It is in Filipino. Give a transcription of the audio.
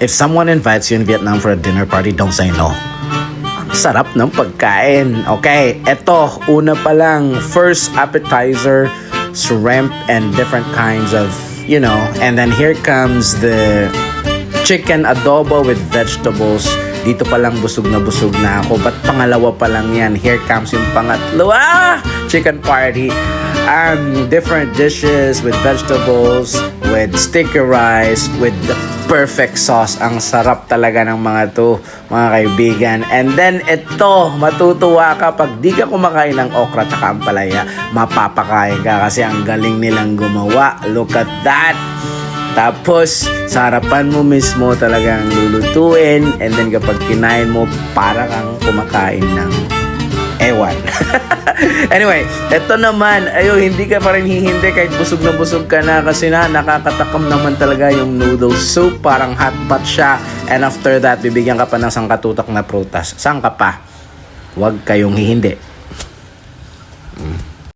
If someone invites you in Vietnam for a dinner party, don't say no. Sarap ng pagkain. Okay, eto, una pa lang, first appetizer, shrimp and different kinds of, and then here comes the chicken adobo with vegetables. Dito pa lang busog na ako. Ba't pangalawa pa lang yan? Here comes yung pangatlo. Chicken party. Different dishes with vegetables, with sticky rice, with the perfect sauce. Ang sarap talaga ng mga to, mga kaibigan. And then ito, matutuwa ka pag di ka kumakain ng okra at ampalaya, mapapakain ka kasi ang galing nilang gumawa. Look at that! Tapos, sa harapan mo mismo talagang lulutuin, and then kapag kinain mo, para kang kumakain ng ewan. Anyway, eto naman, hindi ka pa rin hihindi kahit busog na busog ka na kasi nakakatakam naman talaga yung noodle soup, parang hot pot siya, and after that, bibigyan ka pa ng sangkatutak na prutas. Saan ka pa? Huwag kayong hihindi.